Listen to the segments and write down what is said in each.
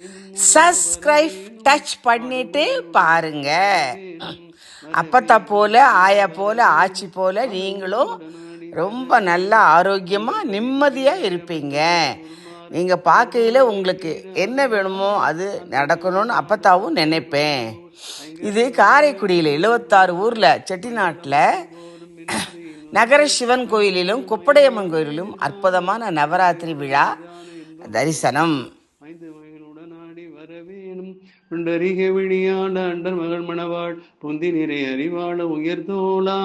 Subscribe touch பண்ணிட்டு பாருங்க. அப்பத்தா போல, ஆயா போல, ஆச்சி போல நீங்களும் ரொம்ப நல்லா ஆரோக்கியமா நிம்மதியா இருப்பீங்க. நீங்க பார்க்கையில உங்களுக்கு என்ன வேணுமோ அது நடக்கணும்னு அப்பத்தாவும் நினைப்பேன். இது காரைக்குடியில் 76 ஊர்ல செட்டிநாட்டில் நகர சிவன் கோயிலிலும் கொப்படையம்மன் கோயிலிலும் அற்புதமான நவராத்திரி விழா தரிசனம். ஐந்து வயலுடனாடி வரவேணும் உண்டறிக விழியாண்ட அண்டர் மகள் மணவாள் பொந்தி நிறை அறிவாள உயர்தோளா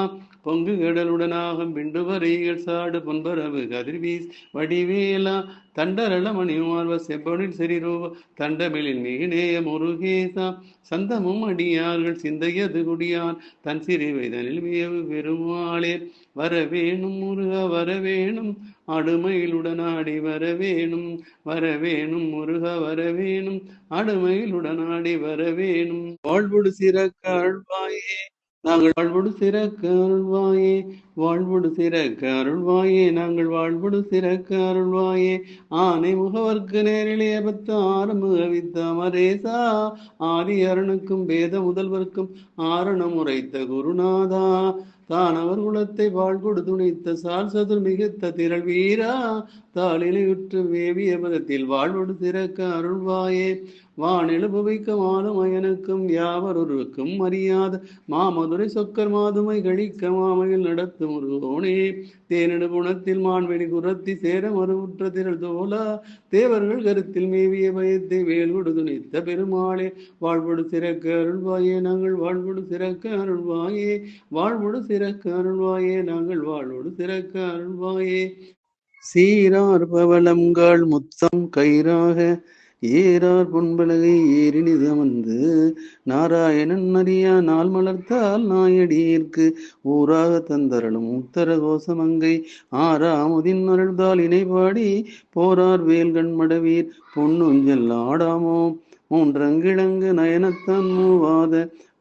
பொங்கு கடலுடனாக பிண்டு வரைகள் சாடு பொன்பரவு கதிர்வீஸ் வடிவேலா தண்டரள மணிமார்வ செப்பனில் சிறிரூப தண்டமிழில் மிகினேய முருகேசா சந்தமும் அடியார்கள் சிந்தையது குடியான் தன் சிறிவைதனில் வியவு பெருமாளே வரவேணும் முருகா வரவேணும் அடுமையிலுடனாடி வரவேணும் வரவேணும் முருகா வரவேணும் அடுமையிலுடனாடி வரவேணும் வாழ்வுடு சிறக்க அருள்வாயே நாங்கள் வாழ்வுடு சிறக்க அருள்வாயே வாழ்வுடு சிறக்க அருள்வாயே நாங்கள் வாழ்வுடு சிறக்க அருள்வாயே ஆனை முகவர்க்கு நேரிலே பத்து ஆறுமுகவித்த அமரேசா ஆதி அருணுக்கும் வேத முதல்வர்க்கும் ஆரணம் உரைத்த குருநாதா தானவர் குலத்தை வாழ்கொடு துணித்த சால் சதுர் மிகுத்த திரள் வீரா தாளினையுற்று வேவிய பதத்தில் வாழ்வொடு சிறக்க அருள்வாயே வானெழு புவிக்க மாதுமயனுக்கும் யாவரொருக்கும் அறியாத மாமதுரை சொக்கர் மாதுமை கழிக்க மாமையில் நடத்து முருகோனே தேனெடு குணத்தில் மான்வெடி குரத்தி சேர மறுவுற்ற திரள் தோலா தேவர்கள் கருத்தில் மேவிய பயத்தை வேல்கொடு துணித்த பெருமாளே வாழ்வொடு சிறக்க அருள்வாயே நாங்கள் வாழ்வொடு சிறக்க அருள்வாயே வாழ்வொடு சிறக்க அருள்வாயே நாங்கள் வாழ்வொடு சிறக்க அருள்வாயே சீரார் பவளங்கள் முத்தம் கயிறாக ஏறார் பொன்பலகை ஏறினிதமர்ந்து நாராயணன் அறியா நாள் மலர்த்தால் நாயடியிற்கு ஊராக தந்தரலும் உத்தர கோசமங்கை ஆறாமுதின் அருள்தால் இணைபாடி போரார் வேல்கண் மடவீர் பொன்னுஞ்சல் ஆடாமோ மூன்றங்கிழங்கு நயனத்தான் மூவாத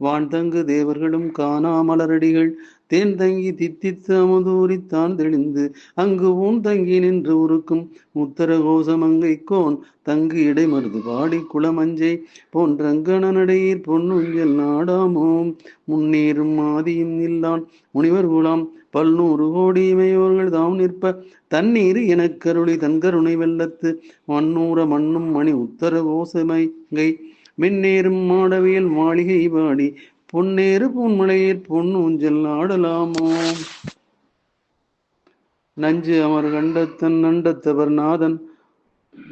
வான்தங்கு தேவர்களும் காணாமலரடிகள் தேன் தங்கி தித்தித்த அமுதூரித்தான் தெளிந்து அங்கு ஊன் தங்கி நின்று உருக்கும் உத்தர கோசமங்கை கோன் தங்கு இடைமருது பாடி குளமஞ்சை போன்றங்கணனடையீர் பொன்னுஞ்சல் நாடாமோம் முன்னேறும் ஆதியும் இல்லான் முனிவர் குலாம் 100 கோடி இமையோர்கள் தாம் நிற்ப தண்ணீர் எனக்கருளி தன்கருணை வெள்ளத்து மண்ணூர மண்ணும் மணி உத்தர கோசமங்கை மின்னேறும் மாடவியல் மாளிகை பாடி பொன்னேறு பூன்மலையீர் பொன்னூஞ்சல் ஆடலாமோ நஞ்சு அமர் கண்டத்தன் நண்டத்தவர் நாதன்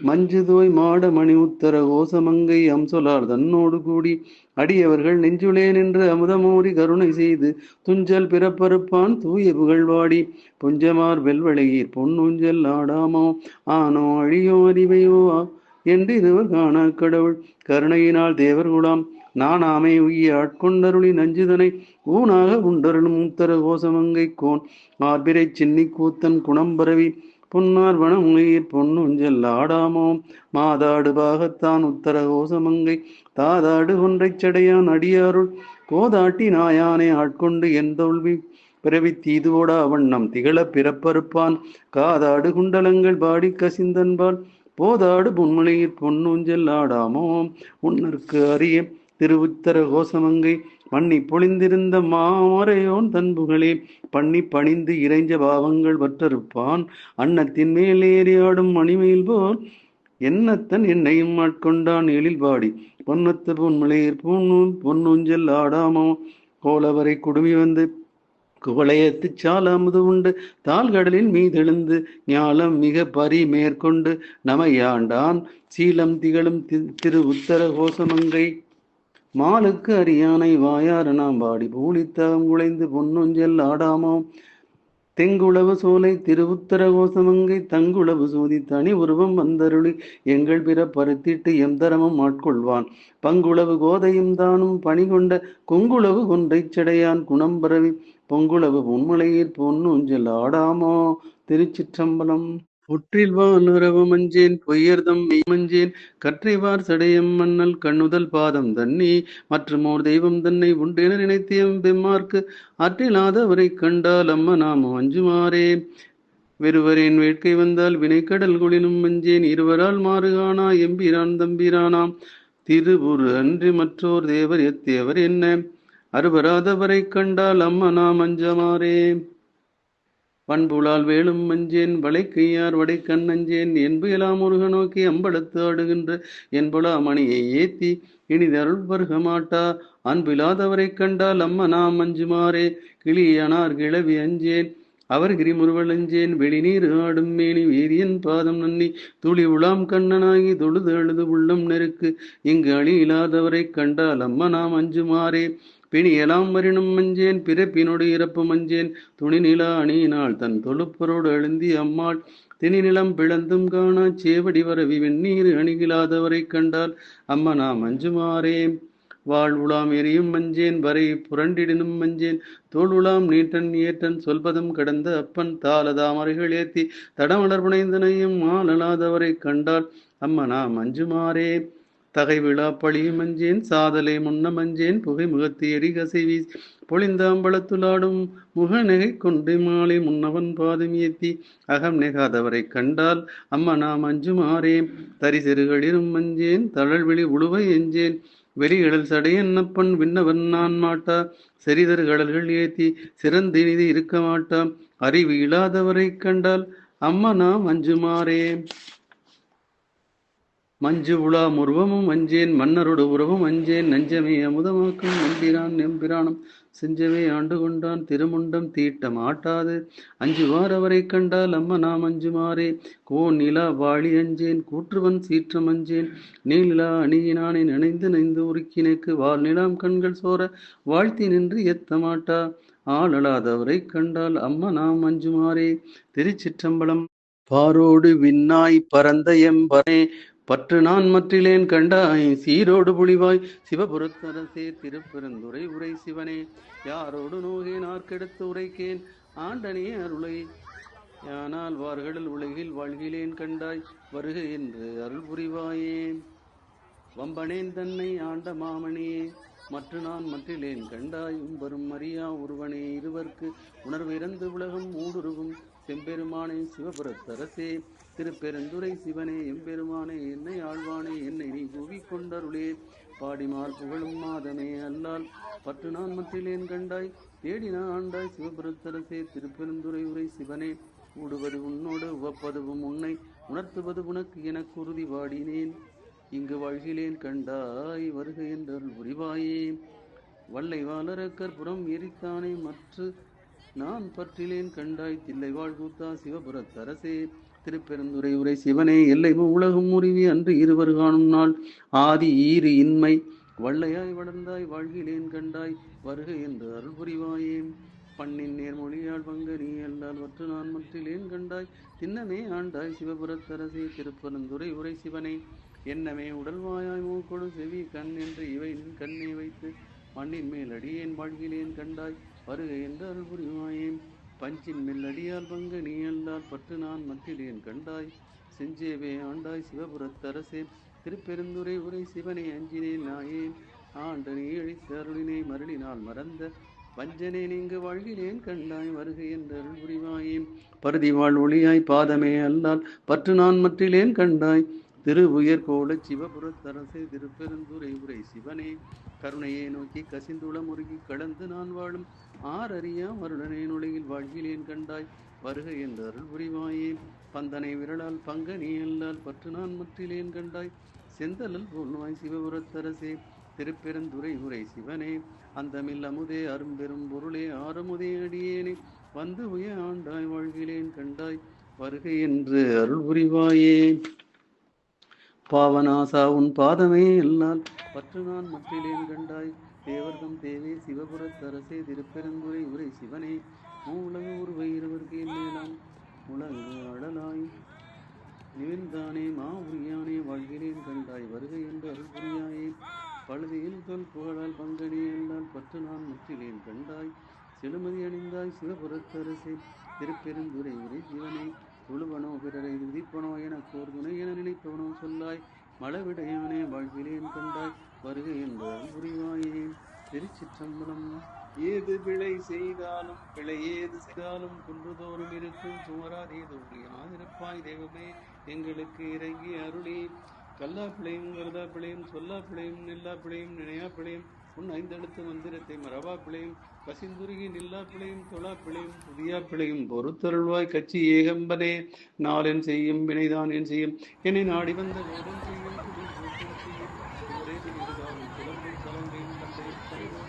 மஞ்சு தோய் மாட மணி உத்தர கோசமங்கை அம்சொலார் தன்னோடு கூடி அடியவர்கள் நெஞ்சுளே நின்று அமுதமோரி கருணை செய்து துஞ்சல் பிறப்பறுப்பான் தூய புகழ்வாடி புஞ்சமார் வெல்வளையீர் பொன்னூஞ்சல் ஆடாமோ ஆனோ அழியோ அறிவையோ என்றிருவர் காணா கடவுள் கருணையினால் தேவர் குலாம் நானாமை உய்ய ஆட்கொண்டருளி நஞ்சுதனை ஊனாக உண்டருளும் உத்தர கோசமங்கை கோன் ஆர்பிரை சின்னி கூத்தன் குணம் பரவி பொன்னார் வனமுயிர் பொன்னுஞ்சல் ஆடாமோ மாதாடு பாகத்தான் உத்தர கோசமங்கை தாதாடு ஒன்றைச் சடையான் அடியாருள் கோதாட்டி நாயானை ஆட்கொண்டு என் தோல்வி பிறவி தீதுவோடா வண்ணம் திகழ பிறப்பறுப்பான் காதாடு குண்டலங்கள் பாடி கசிந்தன்பால் போதாடு பொன்மலையிற் பொன்னூஞ்சல் ஆடாமோ உன்னருக்கு அறிய திருவுத்தர கோசமங்கை மண்ணி பொழிந்திருந்த மாமரையோன் தன்புகளே பண்ணி பணிந்து இறைஞ்ச பாவங்கள் வற்றறுப்பான் அன்னத்தின் மேல் ஏறி ஆடும் மணிமயில் போல் என்னத்தன் என்னையும் ஆட்கொண்டான் எழில்பாடி பொன்னத்து பொன்மலையர் பொன்னூஞ்சல் ஆடாமோ கோலவரை குடுமி வந்து குவளையத்து சால அமுது உண்டு தாழ்கடலில் மீதெழுந்து ஞாலம் மிக பரி மேற்கொண்டு நமையாண்டான் சீலம் திகழும் திரு உத்தர கோசமங்கை மாலுக்கு அரியானை வாயார நாம் பாடி பூலித்தகம் குலைந்து பொன்னொஞ்சல் ஆடாமோ தெங்குளவு சோலை திருவுத்தர கோசமங்கை தங்குளவு சோதி தனி உருவம் வந்தருளி எங்கள் பிற பருத்திட்டு எம் தரமும் ஆட்கொள்வான் பங்குளவு கோதையும் தானும் பணி கொண்ட கொங்குளவு கொன்றைச் சடையான் குணம் பரவி பொங்குளவு பொன்மலையீர் பொன்னூஞ்சல் ஆடாமோ திருச்சிற்றம்பலம் ஒற்றில் வானுறவு மஞ்சேன் பொய்யர்தம் மெய்மஞ்சேன் கற்றைவார் சடையம் மன்னல் கண்ணுதல் பாதம் தன்னி மற்றும் ஓர் தெய்வம் தன்னை உண்டென நினைத்தியம் பெம்மார்க்கு ஆற்றிலாதவரை கண்டால் அம்ம நாம அஞ்சுமாறே வெறுவரேன் வேட்கை வந்தால் வினைக்கடல் குளினும் மஞ்சேன் இருவரால் மாறுகானா எம்பிரான் தம்பிரானாம் திருவுரு அன்றி மற்றோர் தேவர் எத்தேவர் என்ன அறுவராதவரை கண்டால் அம்மனாம் அஞ்சமாறே பண்புலால் வேலும் மஞ்சேன் வளைக்கையார் வடைக்கண் நஞ்சேன் என்பு எலாம் முருக நோக்கி அம்பலத்து ஆடுகின்ற என்புலா மணியை ஏத்தி இனிதருள் வருக மாட்டா அன்பிலாதவரை கண்டால் அம்மனாம் அஞ்சுமாறே கிளியானார் கிளவி அஞ்சேன் அவர் கிரிமுருவல் அஞ்சேன் வெளிநீர் ஆடும் மேனி வேதியன் பாதம் நன்னி துளி உலாம் கண்ணனாகி தொழுது அழுது உள்ளம் நெருக்கு இங்கு அழியிலாதவரை கண்டால் அம்மனாம் அஞ்சுமாறே பிணியலாம் மரினும் மஞ்சேன் பிறப்பினோடு இறப்பு மஞ்சேன் துணிநிலா அணியினாள் தன் தொழுப்பரோடு அழுந்தி அம்மாள் திணிநிலம் பிளந்தும் காணா சேவடி வரவி வெந்நீர் அணிகிலாதவரை கண்டால் அம்மனாம் அஞ்சுமாறே வாழ்வுலாம் எரியும் மஞ்சேன் வரை புரண்டிடினும் மஞ்சேன் தோளுலாம் நீட்டன் ஏற்றன் சொல்பதம் கடந்த அப்பன் தாளதாமரைகள் ஏத்தி தடமலர் புனைந்தனையும் மாலலாதவரை கண்டால் அம்மனாம் அஞ்சுமாறே தகை விழா பழியும் மஞ்சேன் சாதலை முன்ன மஞ்சேன் புகை முகத்து எரி கசைவி பொழிந்தாம்பளத்துலாடும் முக நெகை கொண்டு மாலை முன்னவன் பாதம் ஏத்தி அகம் நெகாதவரை கண்டால் அம்மனாம் அஞ்சுமாறே தரிசெருகளிரும் மஞ்சேன் தழல்விழி உழுவை எஞ்சேன் வெளிகளில் சடையன்னப்பன் விண்ணவன் நான் மாட்டா செறிதரு கடல்கள் ஏத்தி சிறந்தினிது இருக்க மாட்டா அறிவு இல்லாதவரை கண்டால் அம்மனாம் அஞ்சுமாறே மஞ்சு உலா முருவமும் அஞ்சேன் மன்னரோடு உறவும் அஞ்சேன் நஞ்சமே அமுதமாக்கும் நம்பிரான் நம்பிரானும் செஞ்சவே ஆண்டு கொண்டான் திருமுண்டம் தீட்ட மாட்டாது அஞ்சுவார் அவரை கண்டால் அம்மனாம் அஞ்சுமாறே நிலா வாழி அஞ்சேன் கூற்றுவன் சீற்றம் அஞ்சேன் நீலிலா அணியினானே நினைந்து நைந்து உருக்கினைக்கு வாழ் நிலாம் கண்கள் சோர வாழ்த்தி நின்று எத்த மாட்டா ஆளலாதவரை கண்டால் அம்மனாம் அஞ்சுமாறே. திருச்சிற்றம்பலம். பாரோடு விண்ணாய் பரந்த எம்பனே பற்று நான் மற்றிலேன் கண்டாய் சீரோடு புலிவாய் சிவபுரத்தரசே திருப்பெருந்துறை உரை சிவனே யாரோடு நோகேன் ஆர்க்கெடுத்து உரைக்கேன் ஆண்டனே அருளை யானால் வார்கடல் உலகில் வாழ்கிலேன் கண்டாய் வருக என்று அருள் புரிவாயே. வம்பனேன் தன்னை ஆண்ட மாமணியே மற்ற நான் மற்றிலேன் கண்டாய் உம்பரும் மரியா ஒருவனே இருவர்க்கு உணர்விறந்து உலகம் ஊடுருவும் செம்பெருமானே சிவபுரத்தரசே திருப்பெருந்துறை சிவனே எம்பெருமானே என்னை ஆழ்வானே என்னை நீ கூவிக்கொண்டருளே பாடிமால் புகழும் மாதமே அல்லால் பற்று நான் மற்றிலேன் கண்டாய் தேடினா ஆண்டாய் சிவபுரத்தரசே திருப்பெருந்துறை உரை சிவனே கூடுவது உன்னோடு உவப்பதுவும் உன்னை உணர்த்துவது உனக்கு எனக்கு உறுதி வாடினேன் இங்கு வாழ்கிலேன் கண்டாய் வருக என்றருள் புரிவாயே. வல்லை வாளரக்கர் புறம் எரித்தானே மற்ற நான் பற்றிலேன் கண்டாய் தில்லை வாழ்கூத்தா சிவபுரத்தரசே திருப்பெருந்துறை உரை சிவனே எல்லை உலகம் முறிவி அன்று இருவர் காணும் நாள் ஆதி ஈறு இன்மை வள்ளையாய் வளர்ந்தாய் வாழ்கிலேன் கண்டாய் வருக என்று அருள் புரிவாயே. பண்ணின் நேர்மொழியால் பங்க நீ அல்லால் வற்று நான் மற்றிலேன் கண்டாய் தின்னமே ஆண்டாய் சிவபுரத்தரசே திருப்பெருந்துறை உரை சிவனே என்னமே உடல்வாயாய் மூக்கொடு செவி கண் என்று இவை நின் கண்ணை வைத்து மண்ணின் மேல் அடியேன் வாழ்கிலேன் கண்டாய் வருக என்று அருள் புரிவாயே. பஞ்சின் மேல் அடியால் பங்க நீ அல்லால் பற்று நான் மற்றிலேன் கண்டாய் செஞ்சேவே ஆண்டாய் சிவபுரத்தரசே திருப்பெருந்துறை உரை சிவனை அஞ்சினேன் நாயேன் ஆண்டனே அழித்து அருளினை மருளினால் மறந்த வஞ்சனே நீங்கு வாழ்கிலேன் கண்டாய் வருக என்று அருள் புரிவாயே. பருதி வாழ் ஒளியாய் பாதமே அல்லால் பற்று நான் மற்றிலேன் கண்டாய் திரு உயர் கோல சிவபுரத்தரசே திருப்பெருந்துறை உரை சிவனே கருணையை நோக்கி கசிந்துள முருகி கலந்து நான் வாழும் ஆறறியா மருடனே நுழையில் வாழ்கிலேன் கண்டாய் வருக என்று அருள் புரிவாயே. பந்தனை விரலால் பங்க நீ அல்லால் பற்று நான் மற்றிலேன் கண்டாய் செந்தலல் போல்வாய் சிவபுரத்தரசே திருப்பெருந்துறை உரை சிவனே அந்தமில் அமுதே அரும்பெரும் பொருளே ஆரமுதே அடியேனே வந்து உய ஆண்டாய் வாழ்கிலேன் கண்டாய் வருக என்று அருள் புரிவாயே. பாவனாசா உன் பாதமே அல்லால் பற்று நான் மற்றிலேன் கண்டாய் தேவர்தம் தேவே சிவபுரத்தரசே திருப்பெருந்துறை உரை சிவனே உலக உருவை இருவருக்கு மேலாம் உலகு அழலாய் நிவிழ்ந்தானே மா உரியானே வாழ்கிலேன் கண்டாய் வருக என்று அருள் புரியாயே. பழுதியில் தொல் புகழால் பங்கனே அல்லால் பற்று நான் மற்றிலேன் கண்டாய் செழுமதி அணிந்தாய் சிவபுரத்தரசே திருப்பெருந்துறை உரை சிவனே தொழுவனோ பிறரை விதிப்பனோ எனக்கோர் துணை என நினைப்பவனோ சொல்லாய் மழவிடையானே வாழ்கிலேன் கண்டாய் வருக என்று அருள் புரிவாயே. திருச்சிற்றம்பலம். ஏது பிழை செய்தாலும் பிழை ஏது செய்தாலும் குன்றுதோறும் இருக்கும் சுமராதேது யாதிருப்பாய் தெய்வமே எங்களுக்கு இறங்கி அருளி. கல்லா பிழையும் கருதா பிழையும் சொல்லா பிழையும் நெல்லா பிழையும் நினையா பிழையும் உன் ஐந்தெழுத்து மந்திரத்தை மரபா பிழையும் கசிந்துருகி நில்லா பிழையும் தொழா பிழையும் புதியா பிழையும் பொறுத்தருள்வாய் கட்சி ஏகம்பனே. நாளென் செய்யும் வினைதான் என் செய்யும் என்னை நாடி வந்த வேடன் செய்யும் குடில் கூட்டம் செய்யும் ஒரேதில் இருகாலும் புலம்பும் கலங்கையும் தந்தையும்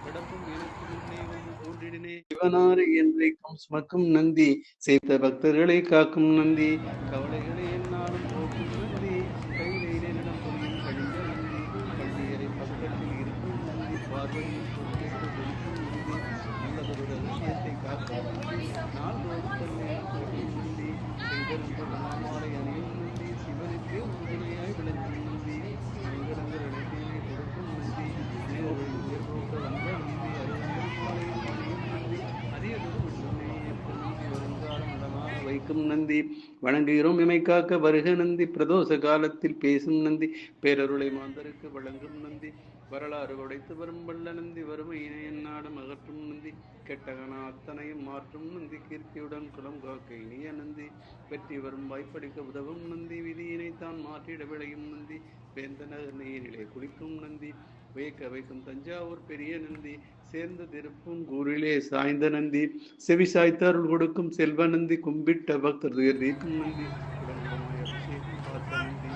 கடப்பும் எனக்கு முன்னே வந்து தோன்றிடினே. சிவனாறு என்றைக்கும் சுமக்கும் நந்தி சேர்த்த பக்தர்களை காக்கும் நந்தி கவலைகளை என்னாலும் போக்கும் நந்தி கையிலே நிலம் புரியும் கழிந்த நந்தி கல்வியரை பக்கத்தில் இருக்கும் நந்தி பார்வையில் பொறுப்பேற்று கொடுக்கும் நந்தி நல்லதொரு ரகசியத்தை காக்கும் நந்தி நாள்தோறும் தன்னை கொடுக்கும் நந்தி செங்கரும்பு மாலை அணியும் நந்தி சிவனுக்கு உறுதுணையாய் விளங்கும் நந்தி சங்கடங்கள் அனைத்தையுமே கொடுக்கும் நந்தி நேரவழி உயர்வோக்க வந்த நந்தி அருகம்புல் மாலையில் அணியும் நந்தி அரியதொரு விண்ணுமே ஏற்ற நந்தி வருங்காலம் இடமாக வைக்கும் நந்தி வணங்குகிறோம் இமை காக்க வருக நந்தி பிரதோஷ காலத்தில் பேசும் நந்தி பேரருளை மாந்தருக்கு வழங்கும் நந்தி வரலாறு உடைத்து வரும் வல்ல நந்தி வறுமையினை எந்நாடும் அகற்றும் நந்தி கெட்டகனா அத்தனையும் மாற்றும் நந்தி கீர்த்தியுடன் குலம் காக்க இனிய நந்தி வெற்றி வரும் வாய்ப்படிக்க உதவும் நந்தி விதியினை தான் மாற்றிட விளையும் நந்தி வேந்த நகர் நீரிலே குளிக்கும் நந்தி வியக்க வைக்கும் தஞ்சாவூர் பெரிய நந்தி சேர்ந்த திருப்பூங்கூரிலே சாய்ந்த நந்தி செவி சாய்த்து அருள் கொடுக்கும் செல்வ நந்தி கும்பிட்ட பக்தர் நீக்கும் நந்தி உடனுடனாய் அபிஷேகம் பார்த்த நந்தி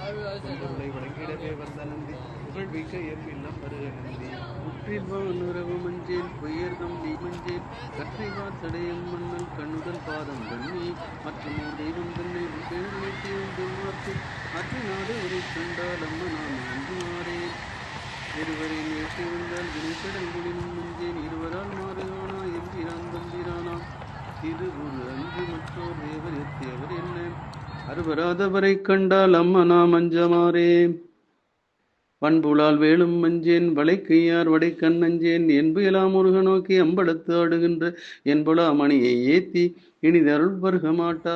பொருளை வழங்கிடவே வந்த நந்தி புகழ்விக்க எவ்வில்லம் வருக நந்தி முற்றில்வான் உறவு மஞ்சேன் பொய்யர் தம்பி மஞ்சேன் கற்றைவார் தடையம் மன்னன் கண்ணுதல் பாதம் தண்ணி மற்றும் தெய்வம் தன்னை பேர்த்து அற்றி நாடு உரை கண்டால் அம்ம நாம் அஞ்சு மாறேன் இருவரின் வேற்றிருந்தால் வினைப்படல் குளினும் மஞ்சேன் இருவரால் மாறுகானா எம்பிரான் தம்பிரானா திருவுரு அஞ்சு மற்றோர் தேவர் எத்தியவர் என்ன அறுவராதவரை கண்டால் அம்ம நாம் அஞ்சமாறே. பண்புளால் வேலும் மஞ்சேன் வளைக்கையார் வடைக்கண் அஞ்சேன் என்புயலாம் முருக நோக்கி அம்பலத்து ஆடுகின்ற என்புலா மணியை ஏத்தி இனிதருள் வருக மாட்டா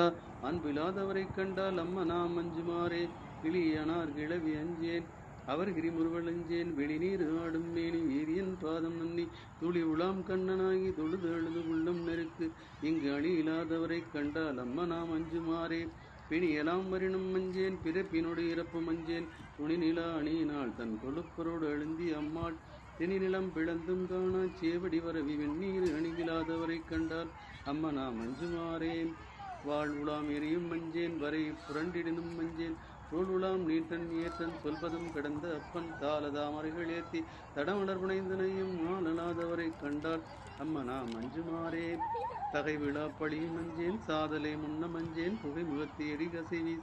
அன்பிலாதவரை கண்டால் அம்ம நாம் அஞ்சுமாறே. கிளியனார் கிழவி அஞ்சேன் அவர் கிரிமுருவல் அஞ்சேன் வெளிநீர் ஆடும் மேனி வீரியன் பாதம் நன்னி துளி உலாம் கண்ணனாகி தொழுது அழுது உள்ளம் நெருக்கு இங்கு அழியிலாதவரை கண்டால் அம்ம நாம் அஞ்சுமாறே. பிணியலாம் வரினும் மஞ்சேன் பிறப்பினோடு இறப்பு மஞ்சேன் துணிநிலா அணியினால் தன் கொழுப்பரோடு அழுந்தி அம்மாள் திணிநிலம் பிளந்தும் காணா சேவடி வரவி வெந்நீர் அணிகிலாதவரை கண்டால் அம்ம நாம் அஞ்சுமாறேன். வாழ் உலாம் எரியும் மஞ்சேன் வரை புரண்டிடினும் மஞ்சேன் தோல் உலாம் நீட்டன் ஏற்றன் சொல்பதும் கடந்த அப்பன் தாளதாமரைகள் ஏத்தி தடமலர் புனைந்தனையும் மாலலாதவரை கண்டால் அம்ம நாம் அஞ்சுமாறே. தகை விழா பழியும் மஞ்சேன் சாதலை முன்ன மஞ்சேன் புகை முகத்தி எடி கசைவி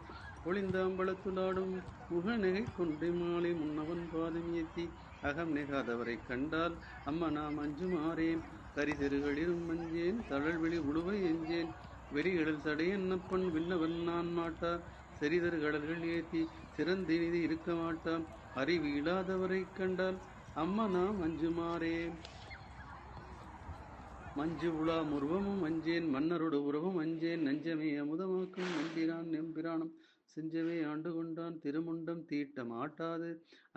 ஒளிந்தாம்பளத்துலாடும் முக நெகை கொண்டை மாலை முன்னவன் பாதம் ஏத்தி அகம் நெகாதவரை கண்டால் அம்ம நாம் அஞ்சுமாறேன். கரிசெருகளிலும் மஞ்சேன் தழல் வெளி உழுவை எஞ்சேன் வெளிகளில் சடையன்னப்பன் விண்ணவன் நான் மாட்டா செறிதரு கடல்கள் ஏத்தி சிறந்தினிது இருக்க மாட்டாம் அறிவு இல்லாதவரை கண்டால் அம்ம நாம் அஞ்சுமாறே. மஞ்சு உலா முருவமும் அஞ்சேன் மன்னரோடு உறவும் அஞ்சேன் நஞ்சமே அமுதமாக்கும் நம்பிரான் நம்பிரானம் செஞ்சவே ஆண்டு கொண்டான் திருமுண்டம் தீட்ட மாட்டாது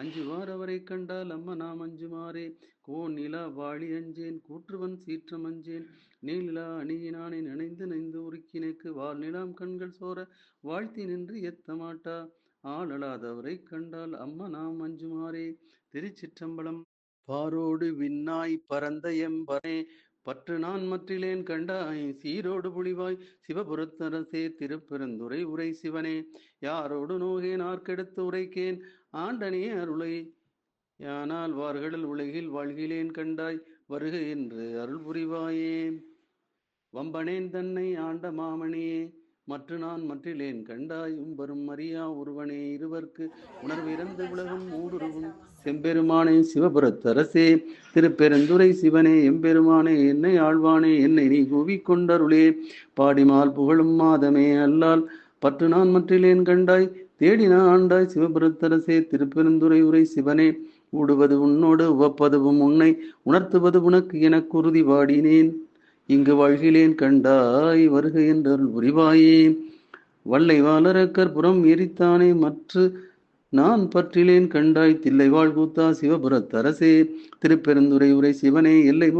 அஞ்சுவார் அவரை கண்டால் அம்ம நாம் அஞ்சுமாறே. கோன் நிலா வாழி அஞ்சேன் கூற்றுவன் சீற்றம் அஞ்சேன் நீலிலா அணியினானே நினைந்து நைந்து உருக்கினைக்கு வாழ் நிலாம் கண்கள் சோர வாழ்த்தி நின்று எத்த மாட்டா ஆளலாதவரை கண்டால் அம்ம நாம் அஞ்சுமாறே. திருச்சிற்றம்பலம். பாரோடு விண்ணாய் பரந்த எம்பரே பற்று நான் மற்றிலேன் கண்டாய் சீரோடு புலிவாய் சிவபுரத்தரசே திருப்பெருந்துரை உரை சிவனே யாரோடு நோகேன் ஆர்க்கெடுத்து உரைக்கேன் ஆண்டனே அருளை யானால் வார்கடல் உலகில் வாழ்கிலேன் கண்டாய் வருக என்று அருள் புரிவாயே. வம்பனேன் தன்னை ஆண்ட மாமணியே மற்ற நான் மற்றிலேன் கண்டாய் உம்பரும் மரியா ஒருவனே இருவர்க்கு உணர்விறந்து உலகம் ஊடுருவும் செம்பெருமானே சிவபுரத்தரசே திருப்பெருந்துரை சிவனே எம்பெருமானே என்னை ஆழ்வானே என்னை நீ கூவிக்கொண்டருளே. பாடிமால் புகழும் மாதமே அல்லால் பற்று நான் மற்றிலேன் கண்டாய் தேடினா ஆண்டாய் சிவபுரத்தரசே திருப்பெருந்துரை உரை சிவனே ஊடுவது உன்னோடு உவப்பதுவும் உன்னை உணர்த்துவது உனக்கு எனக்கு உறுதி வாடினேன் இங்கு வாழ்கிலேன் கண்டாய் வருக என்றருள் புரிவாயே. வல்லை வாளரக்கர் புறம் எரித்தானே மற்ற நான் பற்றிலேன் கண்டாய் தில்லை வாழ்கூத்தா சிவபுரத்தரசே. திருப்பெருந்துறை உரை சிவனே எல்லை